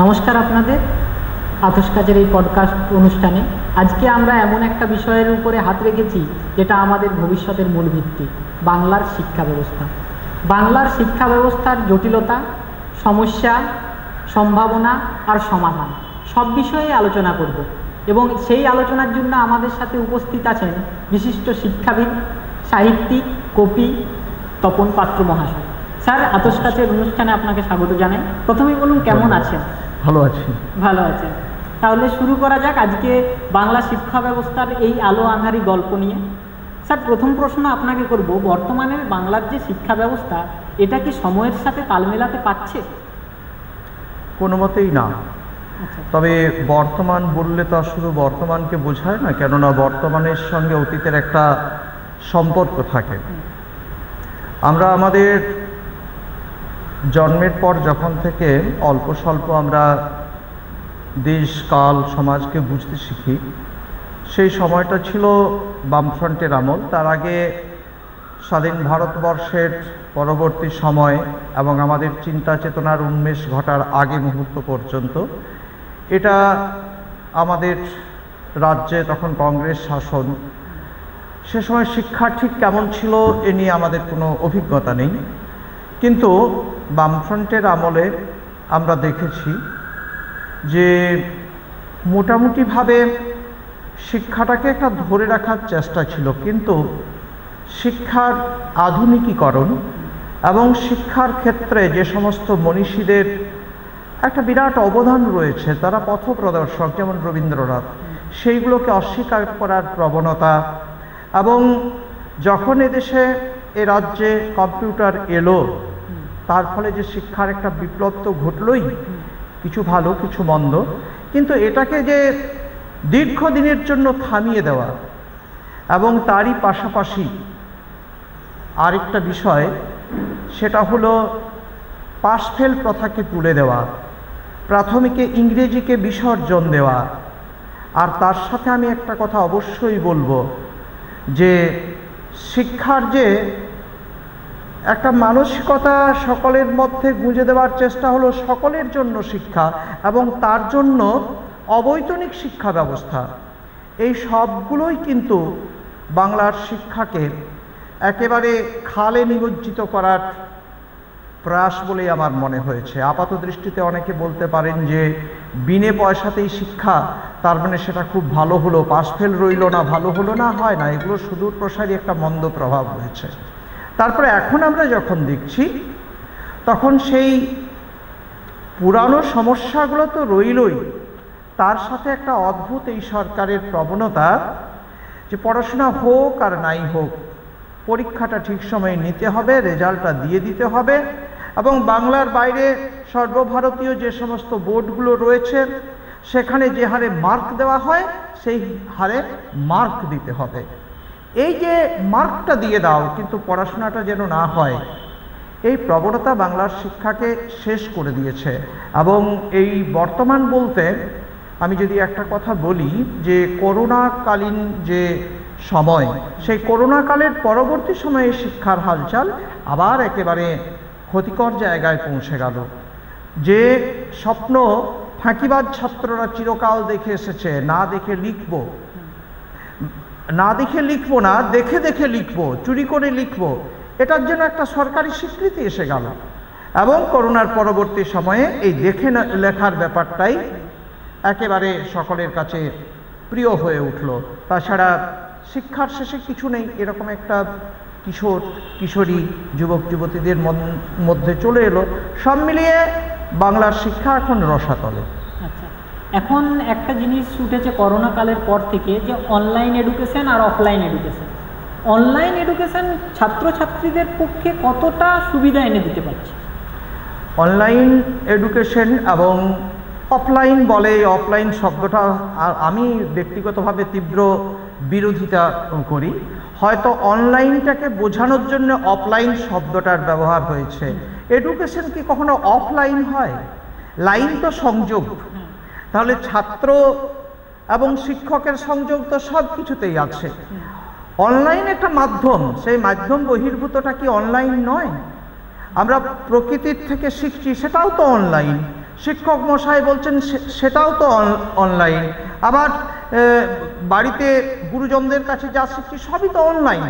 নমস্কার আপনাদের আতশ কাজের এই পডকাস্ট অনুষ্ঠানে আজকে আমরা এমন একটা বিষয়ের উপরে হাত রেখেছি যেটা আমাদের ভবিষ্যতের মূল ভিত্তি, বাংলার শিক্ষা ব্যবস্থা। বাংলার শিক্ষা ব্যবস্থার জটিলতা, সমস্যা, সম্ভাবনা আর সমাধান সব বিষয়ে আলোচনা করব এবং সেই আলোচনার জন্য আমাদের সাথে উপস্থিত আছেন বিশিষ্ট শিক্ষাবিদ, সাহিত্যিক, কবি তপন পাত্র মহাশয়। স্যার, আতশ কাজের অনুষ্ঠানে আপনাকে স্বাগত জানাই। প্রথমেই বলুন, কেমন আছেন? ভালো আছি। ভালো আছেন। তাহলে শুরু করা যাক আজকে বাংলা শিক্ষা ব্যবস্থার এই আলো আঁধারি গল্প নিয়ে। স্যার, প্রথম প্রশ্ন আপনাকে করব, বর্তমানের বাংলার যে শিক্ষা ব্যবস্থা এটা কি সময়ের সাথে তাল মেলাতে পারছে? কোনো মতেই না। তবে বর্তমান বললে তো শুধু বর্তমানকে বোঝায় না, কেননা বর্তমানের সঙ্গে অতীতের একটা সম্পর্ক থাকে। আমরা আমাদের জন্মের পর যখন থেকে অল্প স্বল্প আমরা দেশ, কাল, সমাজকে বুঝতে শিখি, সেই সময়টা ছিল বামফ্রন্টের আমল। তার আগে স্বাধীন ভারতবর্ষের পরবর্তী সময় এবং আমাদের চিন্তা চেতনার উন্মেষ ঘটার আগে মুহূর্ত পর্যন্ত এটা আমাদের রাজ্যে তখন কংগ্রেস শাসন। সে সময় শিক্ষা ঠিক কেমন ছিল এ নিয়ে আমাদের কোনো অভিজ্ঞতা নেই, কিন্তু বামফ্রন্টের আমলে আমরা দেখেছি যে মোটামুটিভাবে শিক্ষাটাকে একটা ধরে রাখার চেষ্টা ছিল, কিন্তু শিক্ষার আধুনিকীকরণ এবং শিক্ষার ক্ষেত্রে যে সমস্ত মনীষীদের একটা বিরাট অবদান রয়েছে, তারা পথপ্রদর্শক, যেমন রবীন্দ্রনাথ, সেইগুলোকে অস্বীকার করার প্রবণতা। এবং যখন এদেশে এ রাজ্যে কম্পিউটার এলো, তার ফলে যে শিক্ষার একটা বিপ্লব তো ঘটলই, কিছু ভালো কিছু মন্দ, কিন্তু এটাকে যে দীর্ঘদিনের জন্য থামিয়ে দেওয়া এবং তারই পাশাপাশি আরেকটা বিষয়, সেটা হলো পাশ ফেল প্রথাকে তুলে দেওয়া, প্রাথমিকে ইংরেজিকে বিসর্জন দেওয়া। আর তার সাথে আমি একটা কথা অবশ্যই বলবো যে শিক্ষার যে একটা মানসিকতা সকলের মধ্যে গুঁজে দেওয়ার চেষ্টা হলো সকলের জন্য শিক্ষা এবং তার জন্য অবৈতনিক শিক্ষা ব্যবস্থা, এই সবগুলোই কিন্তু বাংলার শিক্ষাকে একেবারে খালে নিমজ্জিত করার প্রয়াস বলেই আমার মনে হয়েছে। আপাত দৃষ্টিতে অনেকে বলতে পারেন যে বিনে পয়সাতেই শিক্ষা, তার মানে সেটা খুব ভালো হলো, পাশ ফেল রইল না, ভালো হলো না, হয় না। এগুলো সুদূর প্রসারী একটা মন্দ প্রভাব রয়েছে। তারপরে এখন আমরা যখন দেখছি, তখন সেই পুরানো সমস্যাগুলো তো রইলই, তার সাথে একটা অদ্ভুত এই সরকারের প্রবণতা যে পড়াশোনা হোক আর নাই হোক, পরীক্ষাটা ঠিক সময়ে নিতে হবে, রেজাল্টটা দিয়ে দিতে হবে, এবং বাংলার বাইরে সর্বভারতীয় যে সমস্ত বোর্ডগুলো রয়েছে সেখানে যে হারে মার্ক দেওয়া হয় সেই হারে মার্ক দিতে হবে। এই যে মার্কটা দিয়ে দাও কিন্তু পড়াশোনাটা যেন না হয়, এই প্রবণতা বাংলার শিক্ষাকে শেষ করে দিয়েছে। এবং এই বর্তমান বলতে আমি যদি একটা কথা বলি, যে করোনাকালীন যে সময়, সেই করোনাকালের পরবর্তী সময়ে শিক্ষার হালচাল আবার একেবারে ক্ষতিকর জায়গায় পৌঁছে গেল। যে স্বপ্ন ফাঁকিবাজ ছাত্ররা চিরকাল দেখে এসেছে, না দেখে লিখবো, না দেখে লিখবো না, দেখে দেখে লিখবো, চুরি করে লিখবো, এটার জন্য একটা সরকারি স্বীকৃতি এসে গেল। এবং করোনার পরবর্তী সময়ে এই দেখে লেখার ব্যাপারটাই একেবারে সকলের কাছে প্রিয় হয়ে উঠল। তাছাড়া শিক্ষার শেষে কিছু নেই, এরকম একটা কিশোর কিশোরী যুবক যুবতীদের মধ্যে চলে এলো। সব মিলিয়ে বাংলার শিক্ষা এখন রসাতলে। আচ্ছা, এখন একটা জিনিস উঠেছে করোনা কালের পর থেকে, যে অনলাইন এডুকেশন আর অফলাইন এডুকেশন। অনলাইন এডুকেশন ছাত্রছাত্রীদের পক্ষে কতটা সুবিধা এনে দিতে পারছে? অনলাইন এডুকেশন এবং অফলাইন বলে, অফলাইন শব্দটা আমি ব্যক্তিগতভাবে তীব্র বিরোধিতা করি। হয়তো অনলাইনটাকে বোঝানোর জন্য অফলাইন শব্দটার ব্যবহার হয়েছে। এডুকেশন কি কখনো অফলাইন হয়? লাইন তো সংযোগ, তাহলে ছাত্র এবং শিক্ষকের সংযোগ তো সব কিছুতেই আছে। অনলাইন একটা মাধ্যম, সেই মাধ্যম বহির্ভূতটা কি অনলাইন নয়? আমরা প্রকৃতির থেকে শিখছি, সেটাও তো অনলাইন। শিক্ষক মশাই বলছেন সেটাও তো অনলাইন, আবার বাড়িতে গুরুজনদের কাছে যা শিখছি সবই তো অনলাইন।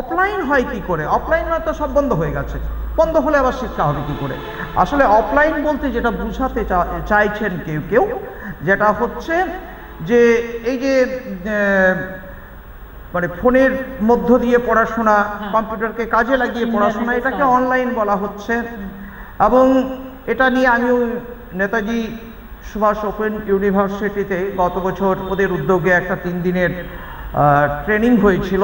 অফলাইন হয় কি করে? অফলাইন হয় তো সব বন্ধ হয়ে গেছে, বন্ধ হলে আবার শিক্ষা হবে কি করে? আসলে অফলাইন বলতে যেটা বুঝাতে চাইছেন কেউ কেউ, যেটা হচ্ছে যে এই যে মানে ফোনের মধ্য দিয়ে পড়াশোনা, কম্পিউটারকে কাজে লাগিয়ে পড়াশোনা, এটাকে অনলাইন বলা হচ্ছে। এবং এটা নিয়ে আমিও নেতাজি সুভাষ ওপেন ইউনিভার্সিটিতে গত বছর ওদের উদ্যোগে একটা 3 দিনের ট্রেনিং হয়েছিল।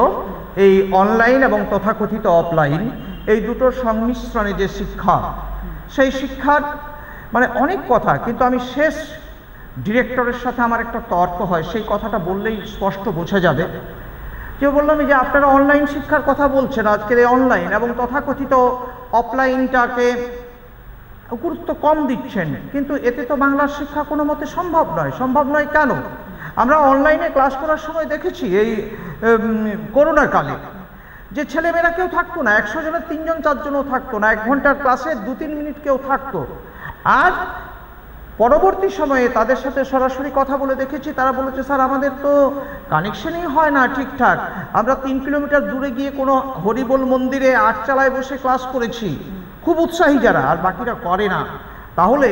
এই অনলাইন এবং তথাকথিত অফলাইন এই দুটোর সংমিশ্রণে যে শিক্ষা, সেই শিক্ষার মানে অনেক কথা, কিন্তু আমি শেষ ডিরেক্টরের সাথে আমার একটা তর্ক হয়, সেই কথাটা বললেই স্পষ্ট বোঝা যাবে। কেউ বললাম যে আপনারা অনলাইন শিক্ষার কথা বলছেন, আজকের এই অনলাইন এবং তথাকথিত অফলাইনটাকে গুরুত্ব কম দিচ্ছেন, কিন্তু এতে তো বাংলার শিক্ষা কোনো মতে সম্ভব নয়। সম্ভব নয় কেন? আমরা অনলাইনে ক্লাস করার সময় দেখেছি এই করোনার কালে যে ছেলেমেয়েরা কেউ থাকতো না, 100 জনের 3 জন 4 জনও থাকতো না, 1 ঘন্টার ক্লাসে 2-3 মিনিট কেউ থাকতো। আর পরবর্তী সময়ে তাদের সাথে সরাসরি কথা বলে দেখেছি, তারা বলেছে স্যার আমাদের তো কানেকশনই হয় না ঠিকঠাক, আমরা 3 কিলোমিটার দূরে গিয়ে কোনো হরিবোল মন্দিরে আটচালায় বসে ক্লাস করেছি। খুব উৎসাহী যারা, আর বাকিরা করে না। তাহলে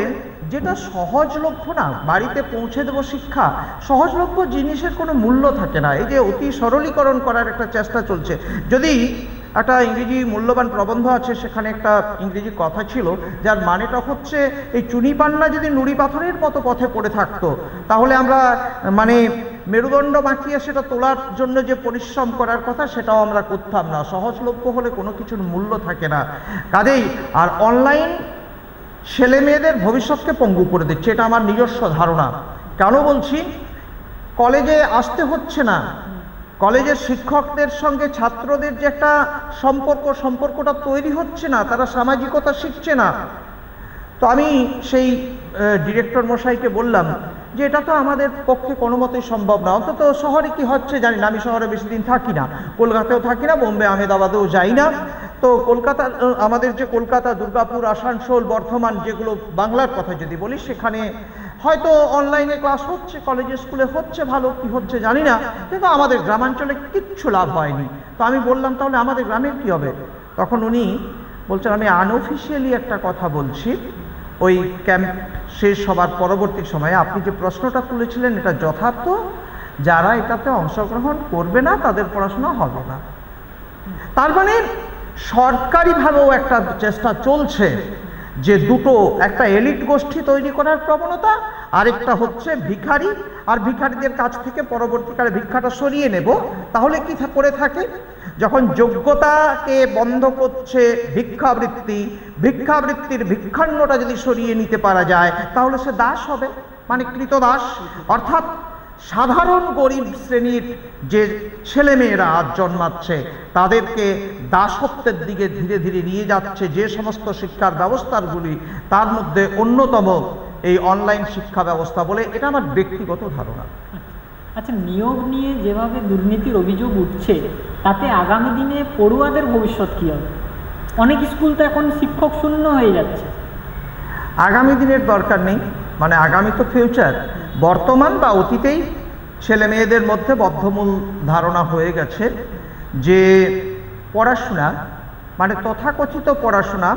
যেটা সহজলভ্য না, বাড়িতে পৌঁছে দেবো শিক্ষা, সহজলভ্য জিনিসের কোনো মূল্য থাকে না। এই যে অতি সরলীকরণ করার একটা চেষ্টা চলছে। যদি একটা ইংরেজি মূল্যবান প্রবন্ধ আছে, সেখানে একটা ইংরেজি কথা ছিল যার মানেটা হচ্ছে এই চুনি পান্না যদি নুড়ি পাথরের মতো পথে পড়ে থাকতো, তাহলে আমরা মানে মেরুদণ্ড বাঁকিয়ে সেটা তোলার জন্য যে পরিশ্রম করার কথা সেটাও আমরা করতাম না। সহজলভ্য হলে কোনো কিছুর মূল্য থাকে না। কাজেই আর অনলাইন ছেলে মেয়েদের ভবিষ্যৎকে পঙ্গু করে দিচ্ছে, এটা আমার নিজস্ব ধারণা। কেন বলছি? কলেজে আসতে হচ্ছে না, কলেজের শিক্ষকদের সঙ্গে ছাত্রদের যে একটা সম্পর্কটা তৈরি হচ্ছে না, তারা সামাজিকতা শিখছে না। তো আমি সেই ডিরেক্টর মশাইকে বললাম যে এটা তো আমাদের পক্ষে কোনো মতেই সম্ভব না। অন্তত শহরে কি হচ্ছে জানি না, আমি শহরে বেশি দিন থাকি না, কলকাতাতেও থাকি না, বোম্বে আহমেদাবাদেও যাই না। তো কলকাতা, আমাদের যে কলকাতা, দুর্গাপুর, আসানসোল, বর্ধমান, যেগুলো বাংলার কথা যদি বলি, সেখানে হয়তো অনলাইনে ক্লাস হচ্ছে, কলেজে স্কুলে হচ্ছে, ভালো কি হচ্ছে জানি না, কিন্তু আমাদের গ্রামাঞ্চলে কিচ্ছু লাভ হয়নি। তো আমি বললাম তাহলে আমাদের গ্রামের কি হবে? তখন উনি বলছেন আমি আনঅফিসিয়ালি একটা কথা বলছি, ওই ক্যাম্প শেষ হবার পরবর্তী সময়ে আপনি যে প্রশ্নটা তুলেছিলেন এটা যথার্থ, যারা এটাতে অংশগ্রহণ করবে না তাদের পড়াশোনা হবে না। তার মানে সরকারিভাবেও একটা চেষ্টা চলছে যে দুটো, একটা এলিট গোষ্ঠী তৈরি করার প্রবণতা, আরেকটা হচ্ছে ভিখারি, আর ভিখারিদের কাছ থেকে পরবর্তীকালে ভিক্ষাটা সরিয়ে নেব। তাহলে কি করে থাকে? যখন যোগ্যতাকে বন্ধ করছে ভিক্ষাবৃত্তি, ভিক্ষাবৃত্তির ভিক্ষান্নটা যদি সরিয়ে নিতে পারা যায় তাহলে সে দাস হবে, মানে কৃতদাস। অর্থাৎ সাধারণ গরিব শ্রেণীর যে ছেলেমেয়েরা আজ জন্মাচ্ছে তাদেরকে দাসত্বের দিকে ধীরে ধীরে নিয়ে যাচ্ছে যে সমস্ত শিক্ষার ব্যবস্থাগুলি, তার মধ্যে অন্যতম এই অনলাইন শিক্ষা ব্যবস্থা বলে, এটা আমার ব্যক্তিগত ধারণা। আচ্ছা, নিয়োগ নিয়ে যেভাবে দুর্নীতির অভিযোগ উঠছে, তাতে আগামী দিনে পড়ুয়াদের ভবিষ্যৎ কী হবে? অনেক স্কুল তো এখন শিক্ষক শূন্য হয়ে যাচ্ছে। আগামী দিনের দরকার নেই, মানে আগামী তো ফিউচার, বর্তমান বা অতীতেই ছেলে মেয়েদের মধ্যে বদ্ধমূল ধারণা হয়ে গেছে যে পড়াশোনা মানে তথাকথিত পড়াশোনা,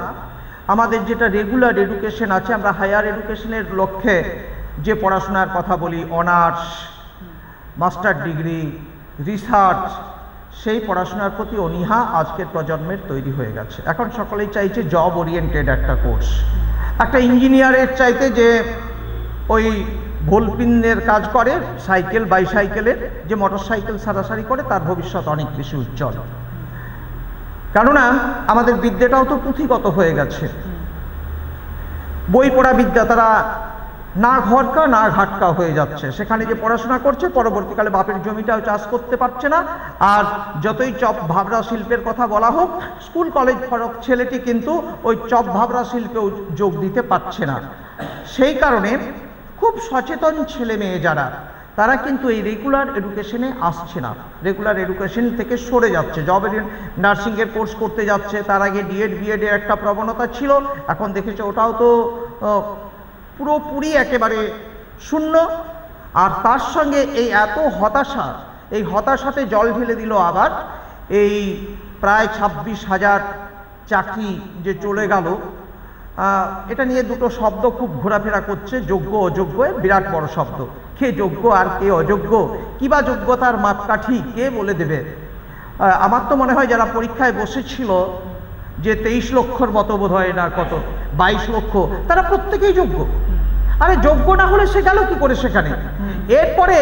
আমাদের যেটা রেগুলার এডুকেশন আছে, আমরা হায়ার এডুকেশনের লক্ষ্যে যে পড়াশোনার কথা বলি, অনার্স, মাস্টার ডিগ্রি, রিসার্চ, সেই পড়াশোনার প্রতি অনীহা আজকের প্রজন্মের তৈরি হয়ে গেছে। এখন সকলেই চাইছে জব ওরিয়েন্টেড একটা কোর্স। একটা ইঞ্জিনিয়ারের চাইতে যে ওই ভোলপিনের কাজ করে, সাইকেল বাইসাইকেলের, যে মোটর সাইকেল সারাসারি করে, তার ভবিষ্যৎ অনেক বেশি উজ্জ্বল। কেননা আমাদের বিদ্যাটাও তো পুঁথিগত হয়ে গেছে, বই পড়া বিদ্যা, তারা না ঘরকা না ঘাটকা হয়ে যাচ্ছে। সেখানে যে পড়াশোনা করছে পরবর্তীকালে বাপের জমিটাও চাষ করতে পারছে না। আর যতই চপ ভাবরা শিল্পের কথা বলা হোক, স্কুল কলেজ ফরক ছেলেটি কিন্তু ওই চপ ভাবরা শিল্পেও যোগ দিতে পারছে না। সেই কারণে খুব সচেতন ছেলে মেয়ে যারা, তারা কিন্তু এই রেগুলার এডুকেশনে আসছে না, রেগুলার এডুকেশন থেকে সরে যাচ্ছে, জবের নার্সিংয়ের কোর্স করতে যাচ্ছে। তার আগে ডিএড বিএডের একটা প্রবণতা ছিল, এখন দেখেছে ওটাও তো পুরোপুরি একেবারে শূন্য। আর তার সঙ্গে এই এত হতাশা, এই হতাশাতে জল ঢেলে দিল আবার এই প্রায় 26,000 চাকরি যে চলে গেল। এটা নিয়ে দুটো শব্দ খুব ঘোরাফেরা করছে, যোগ্য অযোগ্য, বিরাট বড় শব্দ। কে যোগ্য আর কে অযোগ্য, কিবা যোগ্যতার মাপকাঠি কে বলে দেবে? আমার তো মনে হয় যারা পরীক্ষায় বসেছিল যে 23 লক্ষর মতো বোধ হয় না কত 22 লক্ষ, তারা প্রত্যেকেই যোগ্য। আরে যোগ্য না হলে সে গেল কি করে সেখানে? এরপরে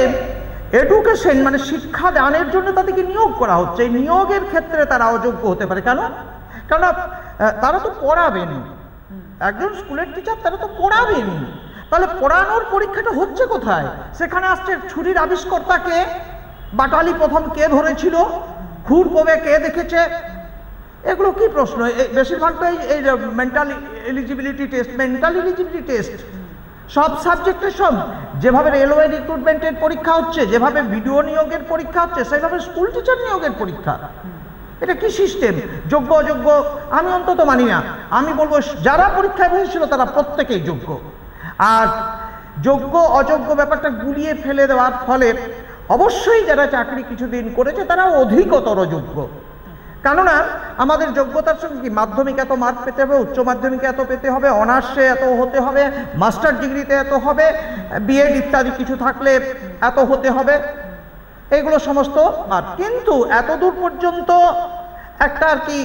এডুকেশন মানে শিক্ষা দানের জন্য তাদেরকে নিয়োগ করা হচ্ছে, এই নিয়োগের ক্ষেত্রে তারা অযোগ্য হতে পারে। কেন? কেননা তারা তো পড়াবেন, একজন স্কুলের টিচার, তারা তো পড়াবেন। তাহলে পড়ানোর পরীক্ষাটা হচ্ছে কোথায়? সেখানে আসছে ছুরির আবিষ্কর্তাকে, বাটালি প্রথম কে ধরেছিল, খুর কবে কে দেখেছে, এগুলো কি প্রশ্ন? বেশিরভাগ তো এই mental eligibility test, mental eligibility test সব সাবজেক্টের সব। যেভাবে রেলওয়ে রিক্রুটমেন্টের পরীক্ষা হচ্ছে, যেভাবে বিডিও নিয়োগের পরীক্ষা হচ্ছে, সেভাবে স্কুল টিচার নিয়োগের পরীক্ষা। এটা কি সিস্টেম? যোগ্য অযোগ্য আমি অন্তত মানি না। আমি বলবো যারা পরীক্ষায় বসেছিল তারা প্রত্যেকেই যোগ্য। আর যোগ্য অযোগ্য ব্যাপারটা গুলিয়ে ফেলে দেওয়ার ফলে অবশ্যই যারা চাকরি কিছুদিন করেছে তারা অধিকতর যোগ্য। কেননা আমাদের যোগ্যতার সঙ্গে কি মাধ্যমিক এত মার্ক পেতে হবে, উচ্চ মাধ্যমিকে এত পেতে হবে, অনার্সে এত হতে হবে, মাস্টার ডিগ্রিতে এত হবে, বিএড ইত্যাদি কিছু থাকলে এত হতে হবে, এগুলো সমস্ত। আর কিন্তু এতদূর পর্যন্ত একটা আর কি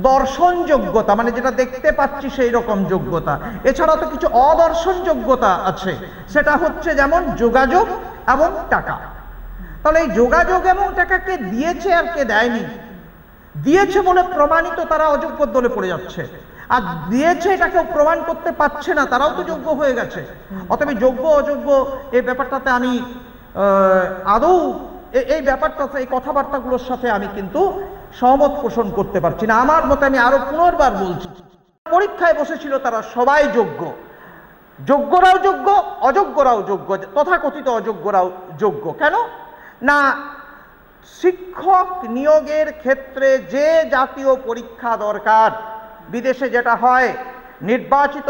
দর্শন যোগ্যতা, মানে যেটা দেখতে পাচ্ছি সেই রকম যোগ্যতা। এছাড়া তো কিছু অদর্শন যোগ্যতা আছে, সেটা হচ্ছে যেমন যোগাযোগ এবং টাকা। তাহলে এই যোগাযোগ এবং টাকা কে দিয়েছে আর কে দেয়নি? দিয়েছে বলে প্রমাণিত তারা অযোগ্য দলে পড়ে যাচ্ছে, আর দিয়েছে এটাকে প্রমাণ করতে পারছে না, তারাও তো যোগ্য হয়ে গেছে। অতএব যোগ্য অযোগ্য এই ব্যাপারটাতে আমি আদৌ এই ব্যাপারটাতে এই কথাবার্তাগুলোর সাথে আমি কিন্তু সহমত পোষণ করতে পারছি না। আমার মতে আমি আরো পুনর্বার বলছি, পরীক্ষায় বসেছিল তারা সবাই যোগ্য, যোগ্যরাও যোগ্য, অযোগ্যরাও যোগ্য, তথাকথিত অযোগ্যরাও যোগ্য। কেন না? শিক্ষক নিয়োগের ক্ষেত্রে যে জাতীয় পরীক্ষা দরকার, বিদেশে যেটা হয় নির্বাচিত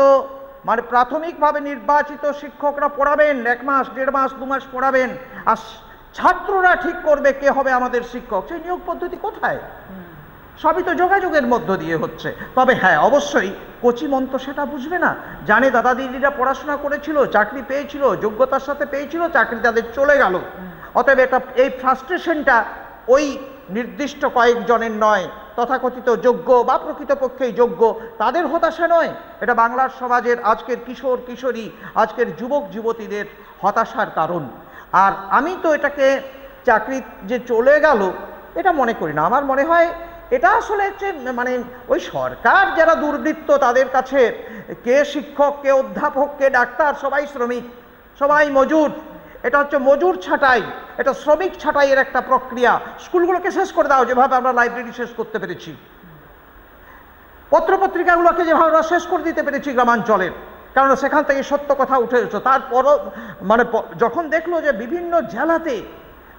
মানে প্রাথমিকভাবে নির্বাচিত শিক্ষকরা পড়াবেন, 1 মাস 1.5 মাস 2 মাস পড়াবেন, আর ছাত্ররা ঠিক করবে কে হবে আমাদের শিক্ষক। সেই নিয়োগ পদ্ধতি কোথায়? সবই তো যোগাযোগের মধ্য দিয়ে হচ্ছে। তবে হ্যাঁ, অবশ্যই কোচি মন্ত সেটা বুঝবে না, জানে দাদা দিদিরা পড়াশোনা করেছিল, চাকরি পেয়েছিল, যোগ্যতার সাথে পেয়েছিল, চাকরি তাদের চলে গেল। অতএব এটা এই ফ্রাস্ট্রেশনটা ওই নির্দিষ্ট কয়েকজনের নয়, তথাকথিত যোগ্য বা প্রকৃতপক্ষেই যোগ্য তাদের হতাশা নয়, এটা বাংলার সমাজের আজকের কিশোর কিশোরী, আজকের যুবক যুবতীদের হতাশার কারণ। আর আমি তো এটাকে চাকরি যে চলে গেল এটা মনে করি না। আমার মনে হয় এটা আসলে হচ্ছে মানে ওই সরকার যারা দুর্বৃত্ত তাদের কাছে কে শিক্ষক, কে অধ্যাপক, কে ডাক্তার, সবাই শ্রমিক, সবাই মজুর। এটা হচ্ছে মজুর ছাঁটাই, এটা শ্রমিক ছাঁটাইয়ের একটা প্রক্রিয়া। স্কুলগুলোকে শেষ করে দাও যেভাবে আমরা লাইব্রেরি শেষ করতে পেরেছি, পত্রপত্রিকাগুলোকে যেভাবে আমরা শেষ করে দিতে পেরেছি গ্রামাঞ্চলের, কারণ সেখান থেকে সত্য কথা উঠে এসেছে। তারপরও মানে যখন দেখলো যে বিভিন্ন জেলাতে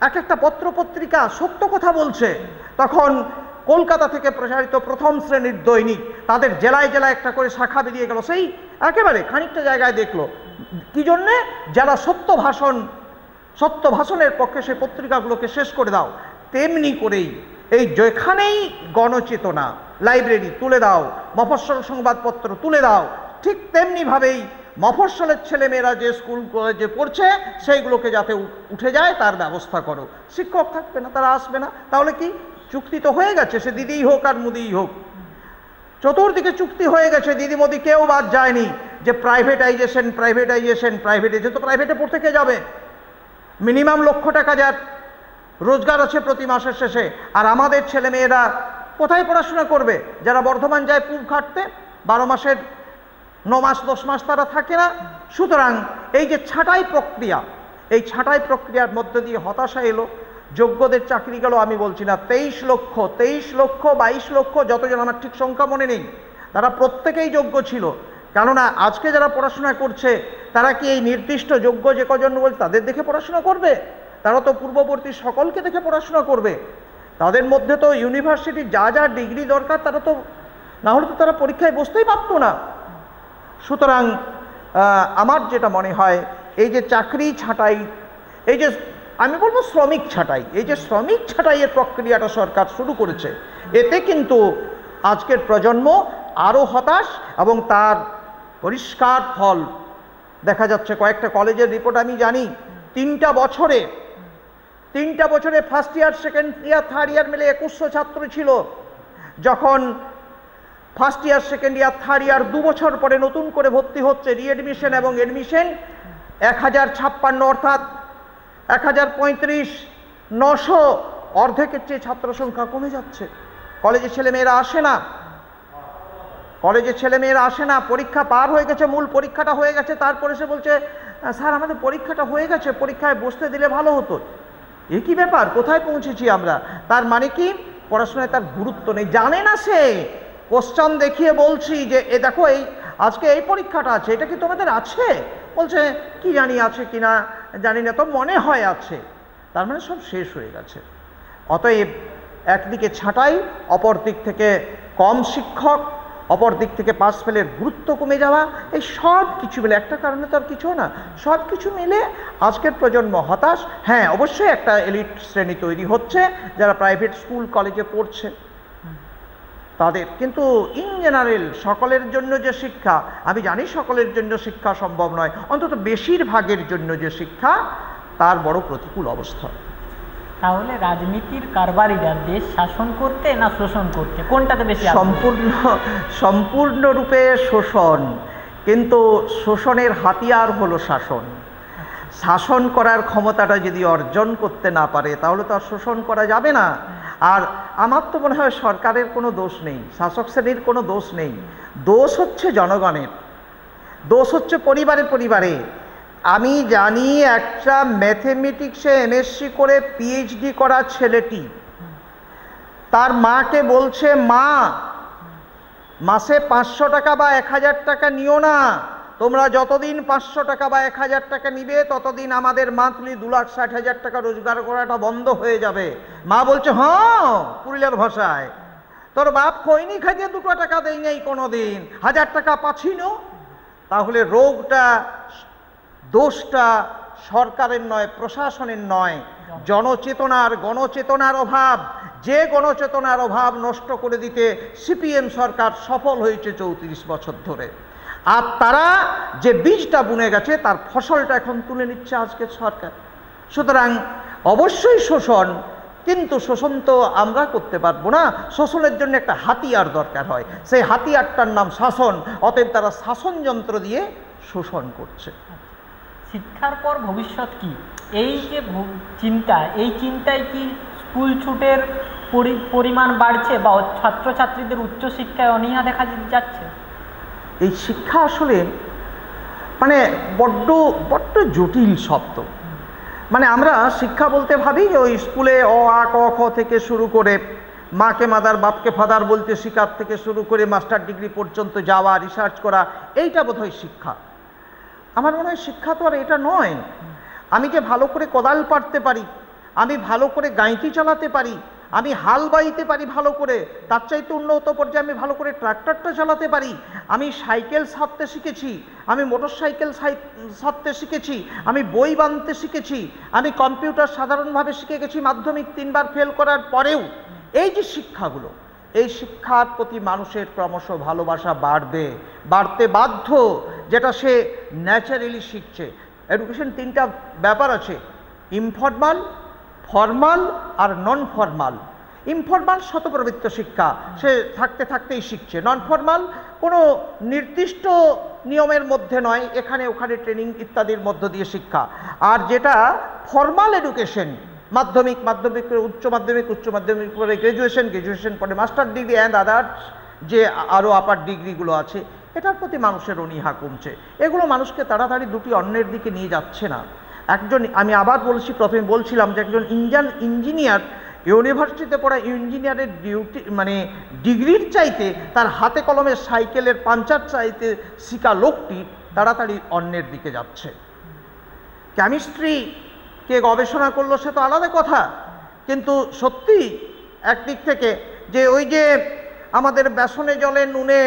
এক একটা পত্রপত্রিকা সত্য কথা বলছে, তখন কলকাতা থেকে প্রচারিত প্রথম শ্রেণীর দৈনিক তাদের জেলায় জেলায় একটা করে শাখা বেরিয়ে গেল, সেই একেবারে খানিকটা জায়গায় দেখলো কি জন্যে, যারা সত্য ভাষণের পক্ষে সেই পত্রিকাগুলোকে শেষ করে দাও। তেমনি করেই এই যেখানেই গণচেতনা, লাইব্রেরি তুলে দাও, মফস্বল সংবাদপত্র তুলে দাও, ঠিক তেমনিভাবেই মফস্বলের ছেলেমেয়েরা যে স্কুল কলেজে পড়ছে সেইগুলোকে যাতে উঠে যায় তার ব্যবস্থা করো। শিক্ষক থাকবে না, তারা আসবে না, তাহলে কি? চুক্তি তো হয়ে গেছে, সে দিদিই হোক আর মোদিই হোক, চতুর্দিকে চুক্তি হয়ে গেছে, দিদি মোদি কেউ বাদ যায়নি। যে প্রাইভেটাইজেশন তো প্রাইভেটে পড়তে কে যাবে? মিনিমাম লক্ষ টাকা যার রোজগার আছে প্রতি মাসের শেষে, আর আমাদের ছেলেমেয়েরা কোথায় পড়াশোনা করবে? যারা বর্ধমান যায় পুব খাটতে, 12 মাসের 9 মাস 10 মাস তারা থাকে না। সুতরাং এই যে ছাঁটাই প্রক্রিয়া, এই ছাঁটাই প্রক্রিয়ার মধ্যে দিয়ে হতাশা এলো। যোগ্যদের চাকরি গেল আমি বলছি না, 23 লক্ষ 22 লক্ষ যতজন, আমার ঠিক সংখ্যা মনে নেই, তারা প্রত্যেকেই যোগ্য ছিল। কেননা আজকে যারা পড়াশোনা করছে তারা কি এই নির্দিষ্ট যোগ্য যে কজন বলছে তাদের দেখে পড়াশোনা করবে? তারা তো পূর্ববর্তী সকলকে দেখে পড়াশোনা করবে। তাদের মধ্যে তো ইউনিভার্সিটির যা যা ডিগ্রি দরকার তারা তো, না হলে তো তারা পরীক্ষায় বসতেই পারতো না। সুতরাং আমার যেটা মনে হয় এই যে চাকরি ছাঁটাই, এই যে আমি বলবো শ্রমিক ছাঁটাই, এই যে শ্রমিক ছাঁটাইয়ের প্রক্রিয়াটা সরকার শুরু করেছে, এতে কিন্তু আজকের প্রজন্ম আরও হতাশ এবং তার পরিষ্কার ফল দেখা যাচ্ছে। কয়েকটা কলেজের রিপোর্ট আমি জানি, তিনটা বছরে first year, second year, third year মিলে 2100 ছাত্র ছিল। যখন first year, second year, third year 2 বছর পরে নতুন করে ভর্তি হচ্ছে, রিএডমিশন এবং এডমিশন 1056, অর্থাৎ 1035, 900, অর্ধেকের চেয়ে ছাত্র সংখ্যা কমে যাচ্ছে। কলেজের ছেলেমেয়েরা আসে না, পরীক্ষা পার হয়ে গেছে, মূল পরীক্ষাটা হয়ে গেছে, তারপরে সে বলছে স্যার আমাদের পরীক্ষাটা হয়ে গেছে, পরীক্ষায় বসতে দিলে ভালো হতো। এ কি ব্যাপার, কোথায় পৌঁছেছি আমরা? তার মানে কি পড়াশোনায় তার গুরুত্ব নেই, জানে না সে। কোশ্চেন দেখিয়ে বলছি যে এ দেখো এই আজকে এই পরীক্ষাটা আছে, এটা কি তোমাদের আছে? বলছে কি জানি আছে কিনা জানি না, তো মনে হয় আছে। তার মানে সব শেষ হয়ে গেছে। অতএব একদিকে ছাঁটাই, অপর দিক থেকে কম শিক্ষক, অপর দিক থেকে পাস ফেলের গুরুত্ব কমে যাওয়া, এই সব কিছু মিলে, একটা কারণে তো আর কিছু না, সব কিছু মিলে আজকের প্রজন্ম হতাশ। হ্যাঁ, অবশ্যই একটা এলিট শ্রেণী তৈরি হচ্ছে যারা প্রাইভেট স্কুল কলেজে পড়ছে তাদের, কিন্তু ইন জেনারেল সকলের জন্য যে শিক্ষা, আমি জানি সকলের জন্য শিক্ষা সম্ভব নয়, অন্তত বেশিরভাগের জন্য যে শিক্ষা, তার বড় প্রতিকূল অবস্থা। তাহলে রাজনীতির কারবারিরা দেশ শাসন করতে না শোষণ করতে, কোনটাতে বেশি? সম্পূর্ণরূপে শোষণ, কিন্তু শোষণের হাতিয়ার হলো শাসন। শাসন করার ক্ষমতাটা যদি অর্জন করতে না পারে তাহলে তো আর শোষণ করা যাবে না। আর আমার তো মনে হয় সরকারের কোনো দোষ নেই, শাসক শ্রেণীর কোনো দোষ নেই, দোষ হচ্ছে জনগণের, দোষ হচ্ছে পরিবারে। আমি জানি একটা ম্যাথমেটিক্সে এমএসসি করে পিএইচডি করা ছেলেটি তার মাকে বলছে, মা মাসে 500 টাকা বা 1000 টাকা নিও না, তোমরা যতদিন 500 টাকা বা 1000 টাকা নিবে ততদিন আমাদের মান্থলি 2,60,000 টাকা রোজগার করাটা বন্ধ হয়ে যাবে। মা বলছে হ্যাঁ, পুরুলিয়ার ভাষায়, তোর বাপ খৈনি খাইতে 2 টাকা দেই নাই কোনোদিন, 1000 টাকা পাচ্ছিনো। তাহলে দোষটা সরকারের নয়, প্রশাসনের নয়, গণচেতনার অভাব। যে গণচেতনার অভাব নষ্ট করে দিতে সিপিএম সরকার সফল হয়েছে 34 বছর ধরে। আর তারা যে বীজটা বুনে গেছে তার ফসলটা এখন তুলে নিচ্ছে আজকের সরকার। সুতরাং অবশ্যই শোষণ, কিন্তু শোষণ তো আমরা করতে পারবো না, শোষণের জন্য একটা হাতিয়ার দরকার হয়, সেই হাতিয়ারটার নাম শাসন। অতএব তারা শাসন যন্ত্র দিয়ে শোষণ করছে। শিক্ষার পর ভবিষ্যৎ কি, এই যে এই চিন্তায় কি স্কুল ছুটের পরিমাণ বাড়ছে বা ছাত্রছাত্রীদের উচ্চশিক্ষায় অনীহা দেখা যাচ্ছে? এই শিক্ষা আসলে মানে বড্ড জটিল শব্দ। মানে আমরা শিক্ষা বলতে ভাবি যে ওই স্কুলে অ আ ক খ থেকে শুরু করে মাকে মাদার বাপকে ফাদার বলতে শেখার থেকে শুরু করে মাস্টার ডিগ্রি পর্যন্ত যাওয়া, রিসার্চ করা, এইটা বোধহয় শিক্ষা। আমার মনে হয় শিক্ষা তো আর এটা নয়। আমি যে ভালো করে কোদাল পাড়তে পারি, আমি ভালো করে গাঁইতি চালাতে পারি, আমি হাল বাইতে পারি ভালো করে, তার চাইতে উন্নত পর্যায়ে আমি ভালো করে ট্রাক্টরটা চালাতে পারি, আমি সাইকেল সারতে শিখেছি, আমি মোটর সাইকেল সারতে শিখেছি, আমি বই বানতে শিখেছি, আমি কম্পিউটার সাধারণভাবে শিখে গেছি মাধ্যমিক 3 বার ফেল করার পরেও। এই যে শিক্ষাগুলো, এই শিক্ষার প্রতি মানুষের ক্রমশ ভালোবাসা বাড়তে বাধ্য, যেটা সে ন্যাচারালি শিখছে। এডুকেশন 3টা ব্যাপার আছে, ইনফর্মাল, ফর্মাল আর নন ফর্মাল। ইনফর্মাল শতপ্রবৃত্ত শিক্ষা, সে থাকতে থাকতেই শিখছে। নন ফর্মাল কোনো নির্দিষ্ট নিয়মের মধ্যে নয়, এখানে ওখানে ট্রেনিং ইত্যাদির মধ্য দিয়ে শিক্ষা। আর যেটা ফর্মাল এডুকেশন, মাধ্যমিক উচ্চ মাধ্যমিক পরে গ্র্যাজুয়েশন পরে মাস্টার ডিগ্রি অ্যান্ড আদার্স যে আরও আপার ডিগ্রিগুলো আছে, এটার প্রতি মানুষের অনীহা কমছে। এগুলো মানুষকে তাড়াতাড়ি দুটি অন্যের দিকে নিয়ে যাচ্ছে না। আমি আবার বলছি, প্রথমে বলছিলাম যে একজন ইঞ্জিনিয়ার ইউনিভার্সিটিতে পড়া ইঞ্জিনিয়ারের ডিগ্রির চাইতে তার হাতে কলমের সাইকেলের পাঞ্চার চাইতে শিখা লোকটি তাড়াতাড়ি অন্যের দিকে যাচ্ছে। কেমিস্ট্রি কে গবেষণা করলো সে তো আলাদা কথা, কিন্তু সত্যি একদিক থেকে যে ওই যে আমাদের বেসনে জলে নুনে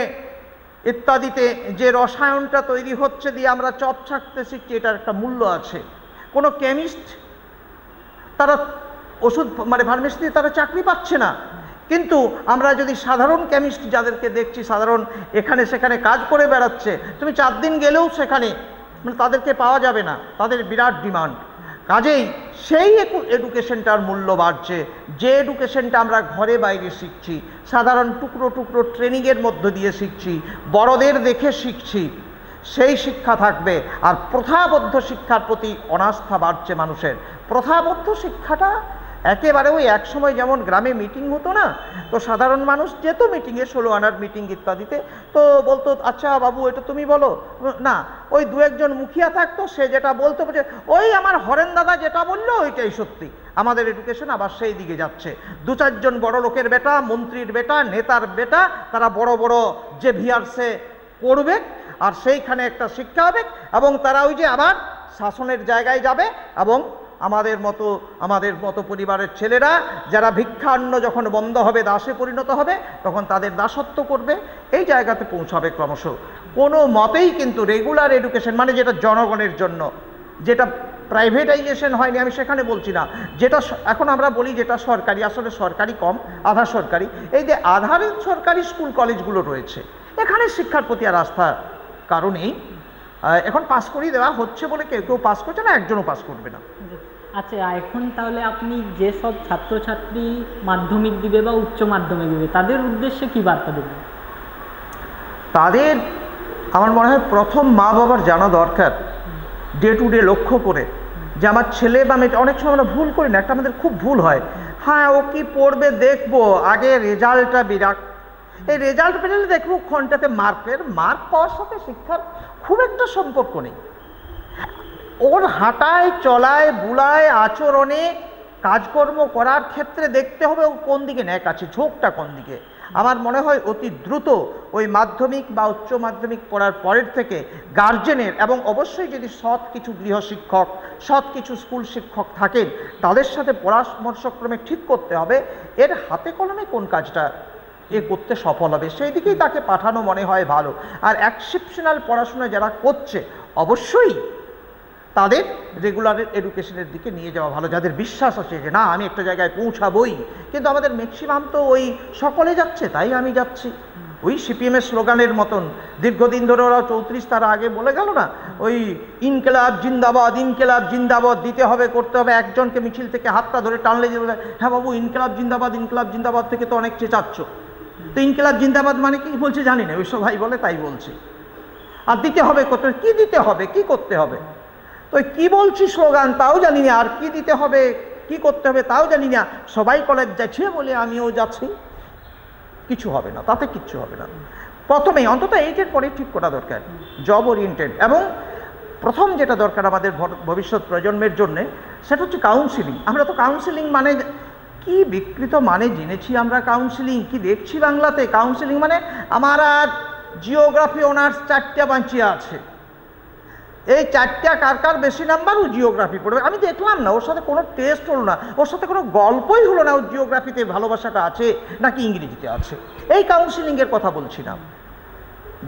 ইত্যাদিতে যে রসায়নটা তৈরি হচ্ছে দিয়ে আমরা চপ ছাঁকতে শিখছি, এটার একটা মূল্য আছে। কোনো কেমিস্ট তারা ওষুধ মানে ফার্মেসিতে তারা চাকরি পাচ্ছে না, কিন্তু আমরা যদি সাধারণ কেমিস্ট যাদেরকে দেখছি সাধারণ এখানে সেখানে কাজ করে বেড়াচ্ছে, তুমি 4 দিন গেলেও সেখানে মানে তাদেরকে পাওয়া যাবে না, তাদের বিরাট ডিমান্ড। কাজেই সেই এডুকেশনটার মূল্য বাড়ছে, যে এডুকেশনটা আমরা ঘরে বাইরে শিখছি, সাধারণ টুকরো টুকরো ট্রেনিংয়ের মধ্য দিয়ে শিখছি, বড়দের দেখে শিখছি, সেই শিক্ষা থাকবে। আর প্রথাবদ্ধ শিক্ষার প্রতি অনাস্থা বাড়ছে মানুষের। প্রথাবদ্ধ শিক্ষাটা একেবারে ওই এক সময় যেমন গ্রামে মিটিং হতো না, তো সাধারণ মানুষ যেত মিটিংয়ে, 16 আনার মিটিং ইত্যাদিতে, তো বলতো আচ্ছা বাবু এটা তুমি বলো না, ওই 2-1 মুখিয়া থাকতো, সে যেটা বলতো যে ওই আমার হরেন দাদা যেটা বললো ওইটাই সত্যি। আমাদের এডুকেশন আবার সেই দিকে যাচ্ছে। 2-4 বড় লোকের বেটা, মন্ত্রীর বেটা, নেতার বেটা, তারা বড় বড় যে ভিআরসে পড়বে আর সেইখানে একটা শিক্ষা হবে, এবং তারা ওই যে আবার শাসনের জায়গায় যাবে, এবং আমাদের মতো পরিবারের ছেলেরা যারা ভিক্ষান্ন যখন বন্ধ হবে, দাসে পরিণত হবে, তখন তাদের দাসত্ব করবে, এই জায়গাতে পৌঁছাবে ক্রমশ। কোনো মতেই কিন্তু রেগুলার এডুকেশন মানে যেটা জনগণের জন্য, যেটা প্রাইভেটাইজেশন হয়নি আমি সেখানে বলছি না, যেটা এখন আমরা বলি যেটা সরকারি, আসলে সরকারি কম, আধা সরকারি, এই যে আধারে সরকারি স্কুল কলেজগুলো রয়েছে, এখানে শিক্ষার প্রতি আর আস্থা কারণেই এখন পাস করিয়ে দেওয়া হচ্ছে বলে কেউ পাস করছে না, একজনও পাস করবে না। আচ্ছা, এখন তাহলে আপনি যেসব ছাত্রছাত্রী মাধ্যমিক দিবে বা উচ্চ মাধ্যমিক দিবে তাদের উদ্দেশ্যে কি বার্তা দেবেন? তাদের আমার মনে হয় প্রথম মা বাবার জানা দরকার, ডে টু ডে লক্ষ্য করে যে আমার ছেলে বা মেয়েটা, অনেক সময় আমরা ভুল করি না, একটা আমাদের খুব ভুল হয়, হ্যাঁ ও কি পড়বে দেখবো, আগে রেজাল্টটা বিরাট, এই রেজাল্ট বেরোলে দেখবো ঘন্টাতে মার্ক পাওয়ার সাথে শিক্ষার খুব একটা সম্পর্ক নেই। ওর হাঁটায় চলায় বুলায় আচরণে কাজকর্ম করার ক্ষেত্রে দেখতে হবে ও কোন দিকে ন্যাক আছে, ঝোঁকটা কোন দিকে। আমার মনে হয় অতি দ্রুত ওই মাধ্যমিক বা উচ্চ মাধ্যমিক পড়ার পরের থেকে গার্জেনের, এবং অবশ্যই যদি সৎ কিছু গৃহশিক্ষক, সৎ কিছু স্কুল শিক্ষক থাকেন, তাদের সাথে পরামর্শক্রমে ঠিক করতে হবে এর হাতে কলমে কোন কাজটা এ করতে সফল হবে, সেই দিকেই তাকে পাঠানো মনে হয় ভালো। আর এক্সেপশনাল পড়াশোনা যারা করছে অবশ্যই তাদের রেগুলার এডুকেশনের দিকে নিয়ে যাওয়া ভালো, যাদের বিশ্বাস আছে যে না আমি একটা জায়গায় পৌঁছাবই। কিন্তু আমাদের ম্যাক্সিমাম তো ওই সকলে যাচ্ছে তাই আমি যাচ্ছি, ওই সিপিএমের স্লোগানের মতন দীর্ঘদিন ধরে ওরা 34 তারা আগে বলে গেল না, ওই ইনকেলাব জিন্দাবাদ, ইনকেলাব জিন্দাবাদ দিতে হবে, করতে হবে। একজনকে মিছিল থেকে হাতটা ধরে টানলে যে হ্যাঁ বাবু ইনকেলাব জিন্দাবাদ, ইনকেলাব জিন্দাবাদ থেকে তো অনেক চেঁচাচ্ছ, তো ইনকেলাব জিন্দাবাদ মানে কি বলছে জানি না, ওই সবাই বলে তাই বলছে। আর দিতে হবে কত, কি দিতে হবে, কি করতে হবে, তো কি বলছি স্লোগান তাও জানি না, আর কি দিতে হবে কি করতে হবে তাও জানি না, সবাই কলেজ যাচ্ছে বলে আমিও যাচ্ছি, কিছু হবে না, তাতে কিচ্ছু হবে না। প্রথমেই অন্তত 8-এর পরে ঠিক করা দরকার জব ওরিয়েন্টেড, এবং প্রথম যেটা দরকার আমাদের ভবিষ্যৎ প্রজন্মের জন্যে সেটা হচ্ছে কাউন্সিলিং। আমরা তো কাউন্সিলিং মানে কি বিকৃত মানে জেনেছি আমরা, কাউন্সিলিং কি দেখছি বাংলাতে, কাউন্সিলিং মানে আমার আর জিওগ্রাফি অনার্স 4টা বাঁচিয়ে আছে, এই 4টা কার কার বেশি নাম্বার ও জিওগ্রাফি পড়বে। আমি দেখলাম না, ওর সাথে কোনো টেস্ট হলো না, ওর সাথে কোনো গল্পই হলো না, ওর জিওগ্রাফিতে ভালোবাসাটা আছে নাকি ইংরেজিতে আছে। এই কাউন্সিলিংয়ের কথা বলছি না।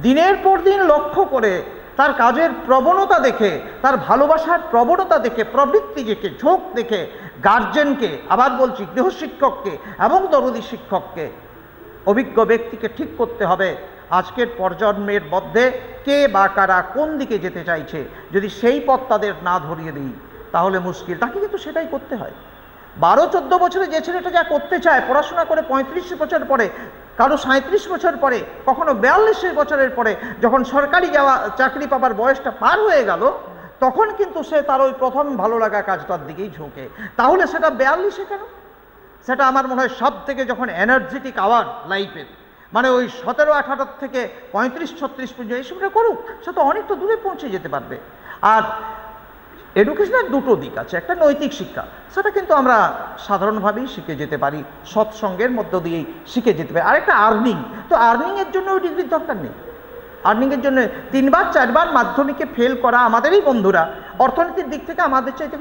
দিনের পর দিন লক্ষ্য করে তার কাজের প্রবণতা দেখে, তার ভালোবাসার প্রবণতা দেখে, প্রবৃত্তি দেখে, ঝোঁক দেখে গার্জেনকে, আবার বলছি গৃহশিক্ষককে এবং দরদি শিক্ষককে, অভিজ্ঞ ব্যক্তিকে ঠিক করতে হবে আজকের প্রজন্মের মধ্যে কে বা কারা কোন দিকে যেতে চাইছে। যদি সেই পথ তাদের না ধরিয়ে দিই তাহলে মুশকিল। তাকে কিন্তু সেটাই করতে হয়। 12-14 বছরে যে ছেলেটা যা করতে চায়, পড়াশোনা করে 35 বছর পরে, কারো 37 বছর পরে, কখনো 42 বছরের পরে, যখন সরকারি চাকরি পাবার বয়সটা পার হয়ে গেল, তখন কিন্তু সে তার ওই প্রথম ভালো লাগা কাজটার দিকেই ঝোঁকে। তাহলে সেটা 42-এ কেন? সেটা আমার মনে হয় সব থেকে যখন এনার্জেটিক আওয়ার লাইফের, মানে ওই 17-18 থেকে 35-36 পর্যন্ত এইসবটা করুক, সে তো অনেকটা দূরে পৌঁছে যেতে পারবে। আর এডুকেশনের দুটো দিক আছে, একটা নৈতিক শিক্ষা, সেটা কিন্তু আমরা সাধারণভাবেই শিখে যেতে পারি, সৎসঙ্গের মধ্য দিয়েই শিখে যেতে পারি। আরেকটা আর্নিং, তো আর্নিংয়ের জন্য ওই ডিগ্রির দরকার নেই। আর্নিংয়ের জন্য 3-4 বার মাধ্যমিকে ফেল করা আমাদেরই বন্ধুরা অর্থনীতির দিক থেকে আমাদের চাইতে